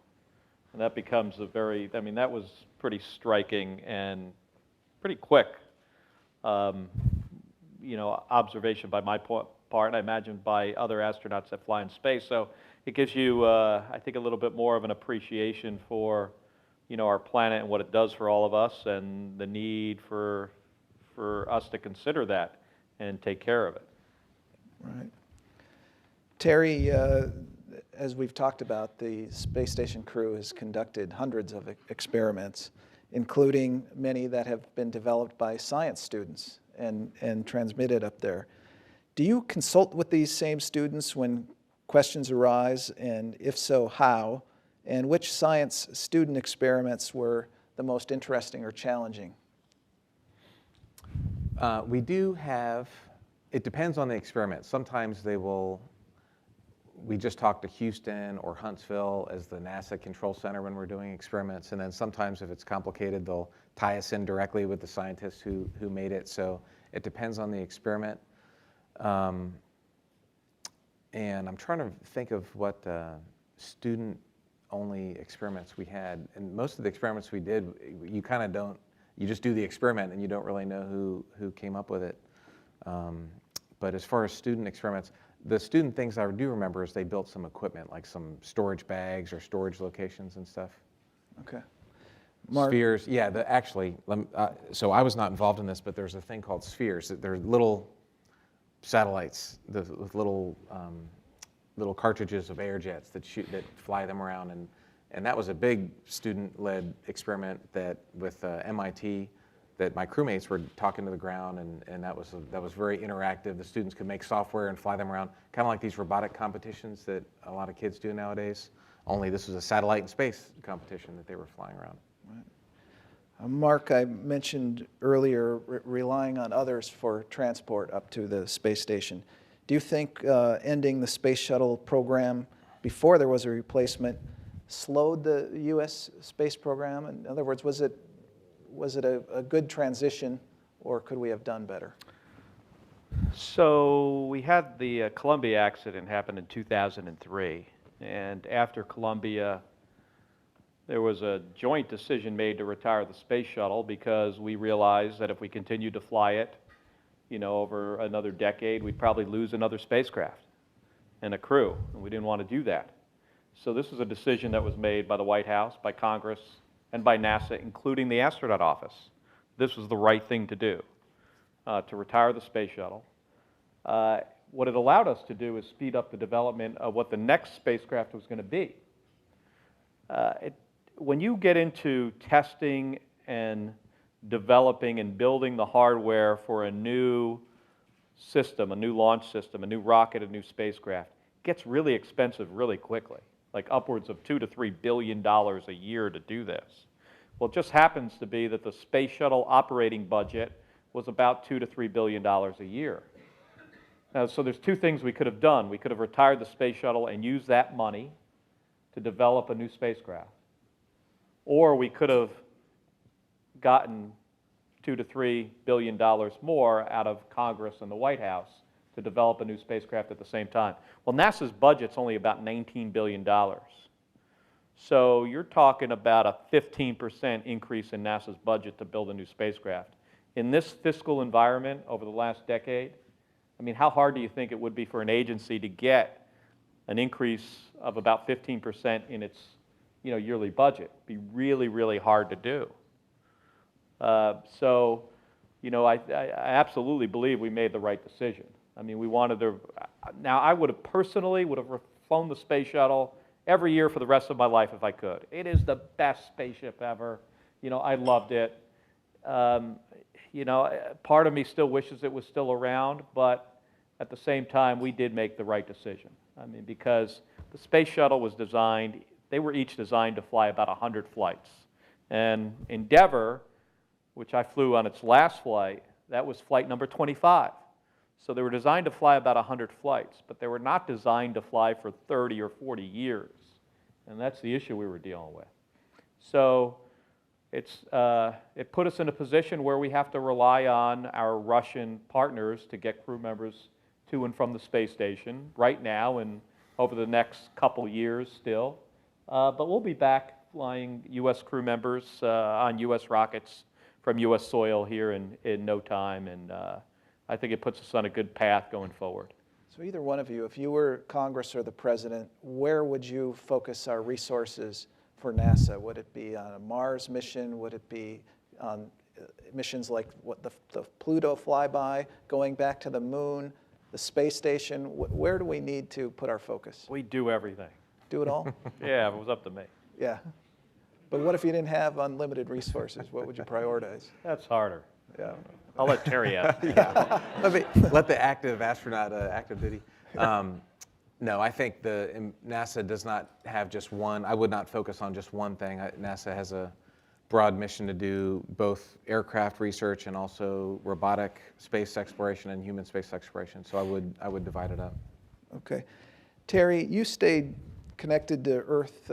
And that becomes that was pretty striking and pretty quick, observation by my part, and I imagine by other astronauts that fly in space. So it gives you, I think, a little bit more of an appreciation for, our planet and what it does for all of us, and the need for us to consider that and take care of it. Right. Terry, as we've talked about, the space station crew has conducted hundreds of experiments, including many that have been developed by science students and transmitted up there. Do you consult with these same students when questions arise, and if so, how? And which science student experiments were the most interesting or challenging? We do have, it depends on the experiment. Sometimes we just talk to Houston or Huntsville as the NASA control center when we're doing experiments, and then sometimes if it's complicated, they'll tie us in directly with the scientists who made it. So it depends on the experiment. And I'm trying to think of what student-only experiments we had. And most of the experiments we did, you kind of don't, you just do the experiment and you don't really know who came up with it. But as far as student experiments, the student things I do remember is they built some equipment, like some storage bags or storage locations and stuff. Okay. Mark? Spheres, yeah, so I was not involved in this, but there's a thing called spheres. They're little satellites with little cartridges of air jets that fly them around, and that was a big student-led experiment with MIT that my crewmates were talking to the ground, and that was very interactive. The students could make software and fly them around, kind of like these robotic competitions that a lot of kids do nowadays, only this was a satellite in space competition that they were flying around. Right. Mark, I mentioned earlier relying on others for transport up to the space station. Do you think ending the space shuttle program before there was a replacement slowed the U.S. space program? In other words, was it a good transition, or could we have done better? So we had the Columbia accident happen in 2003, and after Columbia, there was a joint decision made to retire the space shuttle because we realized that if we continued to fly it, over another decade, we'd probably lose another spacecraft and a crew, and we didn't want to do that. So this was a decision that was made by the White House, by Congress, and by NASA, including the astronaut office. This was the right thing to do, to retire the space shuttle. What it allowed us to do is speed up the development of what the next spacecraft was going to be. When you get into testing and developing and building the hardware for a new system, a new launch system, a new rocket, a new spacecraft, it gets really expensive really quickly, like upwards of $2 to $3 billion a year to do this. Well, it just happens to be that the space shuttle operating budget was about $2 to $3 billion a year. Now, so there's two things we could have done. We could have retired the space shuttle and used that money to develop a new spacecraft. Or we could have gotten $2 to $3 billion more out of Congress and the White House to develop a new spacecraft at the same time. Well, NASA's budget's only about $19 billion. So you're talking about a 15% increase in NASA's budget to build a new spacecraft. In this fiscal environment over the last decade, how hard do you think it would be for an agency to get an increase of about 15% in its yearly budget? It'd be really, really hard to do. So I absolutely believe we made the right decision. We wanted to, now I personally would have flown the space shuttle every year for the rest of my life if I could. It is the best spaceship ever. I loved it. part of me still wishes it was still around, but at the same time, we did make the right decision. I mean, because the space shuttle was designed, they were each designed to fly about 100 flights. And Endeavour, which I flew on its last flight, that was flight number 25. So they were designed to fly about 100 flights, but they were not designed to fly for 30 or 40 years. And that's the issue we were dealing with. So it put us in a position where we have to rely on our Russian partners to get crew members to and from the space station right now and over the next couple years still. But we'll be back flying U.S. crew members on U.S. rockets from U.S. soil here in no time, and I think it puts us on a good path going forward. So either one of you, if you were Congress or the President, where would you focus our resources for NASA? Would it be on a Mars mission? Would it be on missions like what the Pluto flyby, going back to the moon, the space station? Where do we need to put our focus? We do everything. Do it all? Yeah, if it was up to me. Yeah. But what if you didn't have unlimited resources? What would you prioritize? That's harder. Yeah. I'll let Terry ask. Let the active astronaut active duty. No, I think NASA does not have just one. I would not focus on just one thing. NASA has a broad mission to do both aircraft research and also robotic space exploration and human space exploration. So I would divide it up. Okay. Terry, you stayed connected to Earth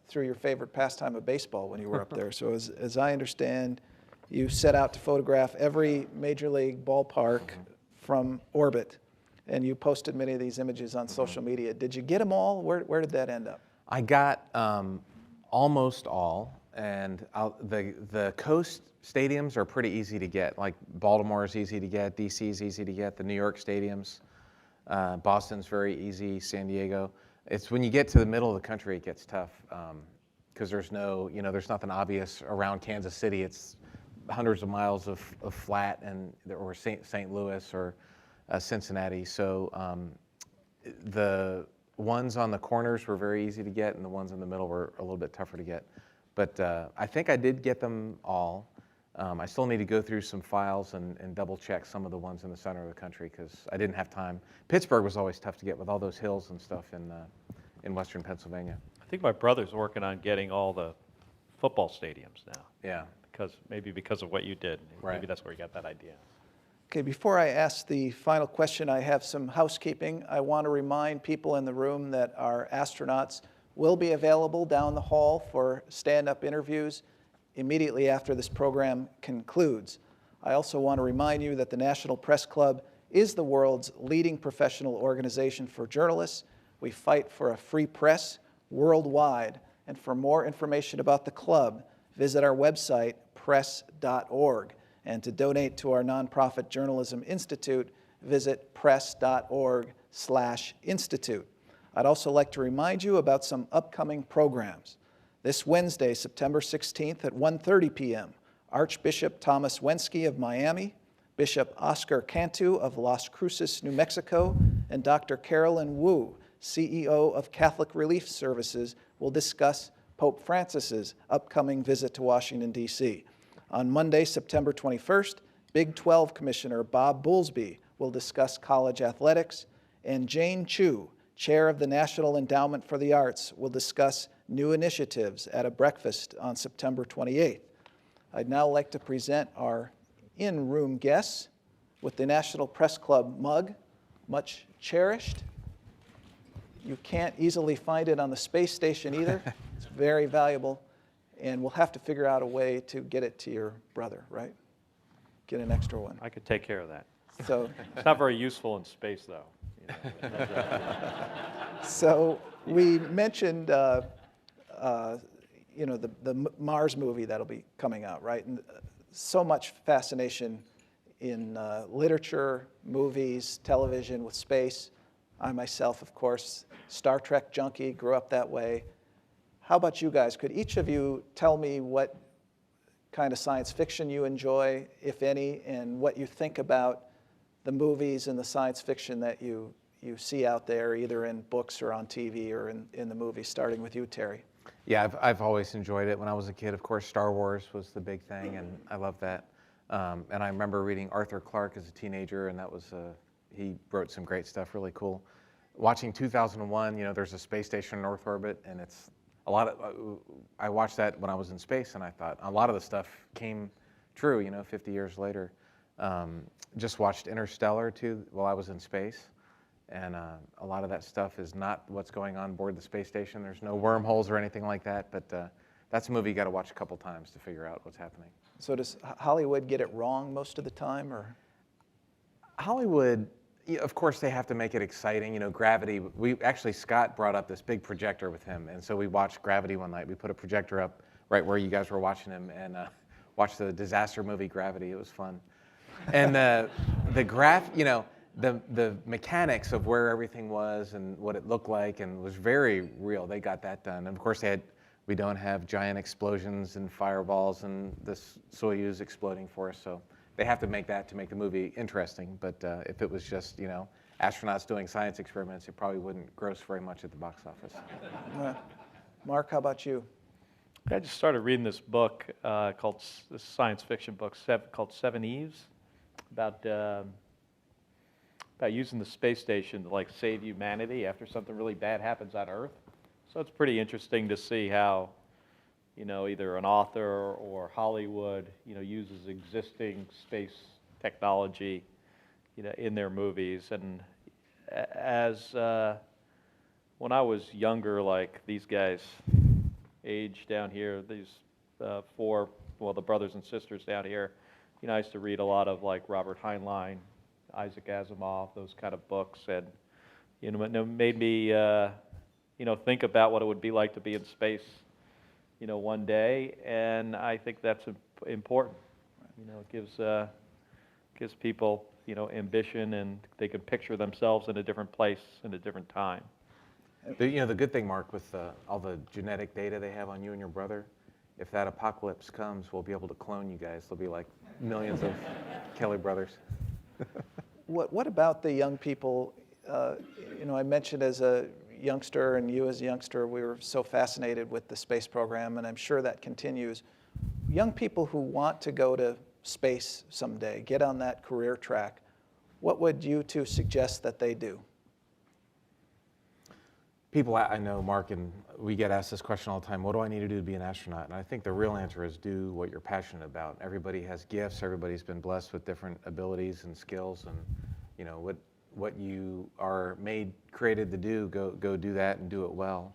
through your favorite pastime of baseball when you were up there. So as I understand, you set out to photograph every major league ballpark from orbit, and you posted many of these images on social media. Did you get them all? Where did that end up? I got almost all, and the coast stadiums are pretty easy to get. Like Baltimore is easy to get, DC is easy to get, the New York stadiums, Boston's very easy, San Diego. It's when you get to the middle of the country it gets tough because there's nothing obvious around Kansas City. It's hundreds of miles of flat or St. Louis or Cincinnati. So the ones on the corners were very easy to get, and the ones in the middle were a little bit tougher to get. But I think I did get them all. I still need to go through some files and double check some of the ones in the center of the country because I didn't have time. Pittsburgh was always tough to get with all those hills and stuff in western Pennsylvania. I think my brother's working on getting all the football stadiums now. Yeah. Because of what you did. Right. Maybe that's where you got that idea. Okay, before I ask the final question, I have some housekeeping. I want to remind people in the room that our astronauts will be available down the hall for stand-up interviews immediately after this program concludes. I also want to remind you that the National Press Club is the world's leading professional organization for journalists. We fight for a free press worldwide. And for more information about the club, visit our website, press.org. And to donate to our nonprofit Journalism Institute, visit press.org/institute. I'd also like to remind you about some upcoming programs. This Wednesday, September 16th at 1:30 p.m., Archbishop Thomas Wensky of Miami, Bishop Oscar Cantu of Las Cruces, New Mexico, and Dr. Carolyn Wu, CEO of Catholic Relief Services, will discuss Pope Francis's upcoming visit to Washington, D.C. On Monday, September 21st, Big 12 Commissioner Bob Boulsby will discuss college athletics, and Jane Chu, Chair of the National Endowment for the Arts, will discuss new initiatives at a breakfast on September 28th. I'd now like to present our in-room guests with the National Press Club mug, much cherished. You can't easily find it on the space station either. It's very valuable. And we'll have to figure out a way to get it to your brother, right? Get an extra one. I could take care of that. So, It's not very useful in space, though. so we mentioned, the Mars movie that'll be coming out, right? And so much fascination in literature, movies, television with space. I myself, of course, Star Trek junkie, grew up that way. How about you guys? Could each of you tell me what kind of science fiction you enjoy, if any, and what you think about the movies and the science fiction that you see out there, either in books or on TV or in the movies, starting with you, Terry? Yeah, I've always enjoyed it. When I was a kid, of course, Star Wars was the big thing, and I love that. And I remember reading Arthur Clarke as a teenager, and that was, he wrote some great stuff, really cool. Watching 2001, there's a space station in Earth orbit, and it's a lot of, I watched that when I was in space, and I thought a lot of the stuff came true, 50 years later. Just watched Interstellar, too, while I was in space. And a lot of that stuff is not what's going on board the space station. There's no wormholes or anything like that, but that's a movie you got to watch a couple times to figure out what's happening. So does Hollywood get it wrong most of the time, or? Hollywood, of course, they have to make it exciting. Gravity, Scott brought up this big projector with him, and so we watched Gravity one night. We put a projector up right where you guys were watching him and watched the disaster movie Gravity. It was fun. And the mechanics of where everything was and what it looked like and was very real. They got that done. And of course, we don't have giant explosions and fireballs and this Soyuz exploding for us. So they have to make that to make the movie interesting. But if it was just, astronauts doing science experiments, it probably wouldn't gross very much at the box office. Mark, how about you? I just started reading this book this science fiction book called Seven Eves, about using the space station to save humanity after something really bad happens on Earth. So it's pretty interesting to see how, either an author or Hollywood, uses existing space technology, in their movies. And as when I was younger, these guys, age down here, these the brothers and sisters down here, I used to read a lot of Robert Heinlein, Isaac Asimov, those kind of books, and it made me think about what it would be like to be in space, one day, and I think that's important. It gives people ambition, and they can picture themselves in a different place in a different time. The good thing, Mark, with all the genetic data they have on you and your brother, if that apocalypse comes, we'll be able to clone you guys. There'll be millions of Kelly brothers. What about the young people? I mentioned as a youngster and you as a youngster, we were so fascinated with the space program, and I'm sure that continues. Young people who want to go to space someday, get on that career track, what would you two suggest that they do? People, I know, Mark, and we get asked this question all the time, what do I need to do to be an astronaut? And I think the real answer is do what you're passionate about. Everybody has gifts, everybody's been blessed with different abilities and skills, and what you are created to do, go do that and do it well.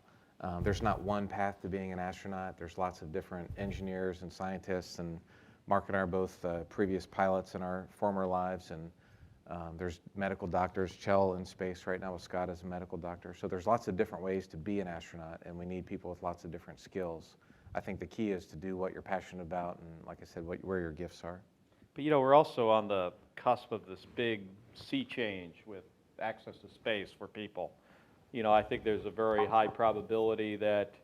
There's not one path to being an astronaut. There's lots of different engineers and scientists, and Mark and I are both previous pilots in our former lives, and there's medical doctors. Chell in space right now with Scott as a medical doctor. So there's lots of different ways to be an astronaut, and we need people with lots of different skills. I think the key is to do what you're passionate about, and like I said, where your gifts are. But we're also on the cusp of this big sea change with access to space for people. I think there's a very high probability that,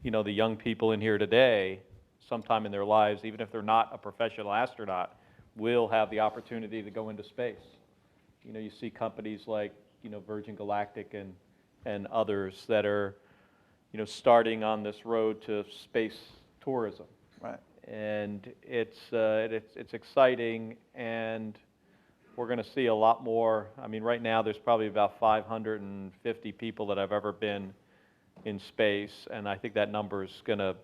the young people in here today, sometime in their lives, even if they're not a professional astronaut, will have the opportunity to go into space. You see companies like, Virgin Galactic and others that are, starting on this road to space tourism. Right. And it's exciting, and we're going to see a lot more. I mean, right now there's probably about 550 people that have ever been in space, and I think that number is going to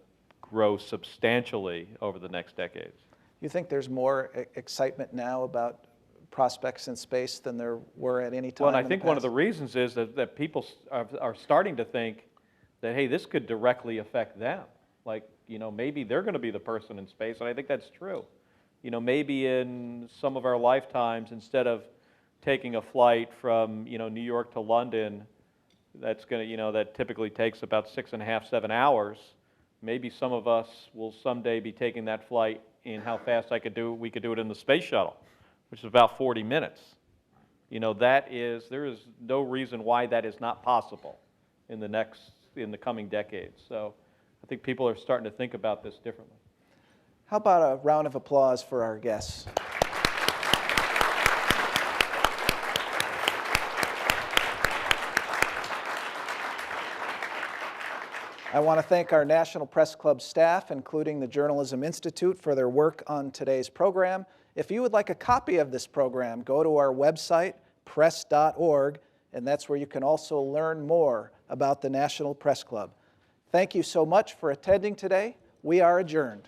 grow substantially over the next decades. You think there's more excitement now about prospects in space than there were at any time? Well, and I in the think one of the past? reasons is that people are starting to think that, hey, this could directly affect them. Maybe they're going to be the person in space, and I think that's true. Maybe in some of our lifetimes, instead of taking a flight from, New York to London, that's going to, that typically takes about 6.5, 7 hours, maybe some of us will someday be taking that flight in how fast we could do it in the space shuttle, which is about 40 minutes. There is no reason why that is not possible in the coming decades. So I think people are starting to think about this differently. How about a round of applause for our guests? I want to thank our National Press Club staff, including the Journalism Institute, for their work on today's program. If you would like a copy of this program, go to our website, press.org, and that's where you can also learn more about the National Press Club. Thank you so much for attending today. We are adjourned.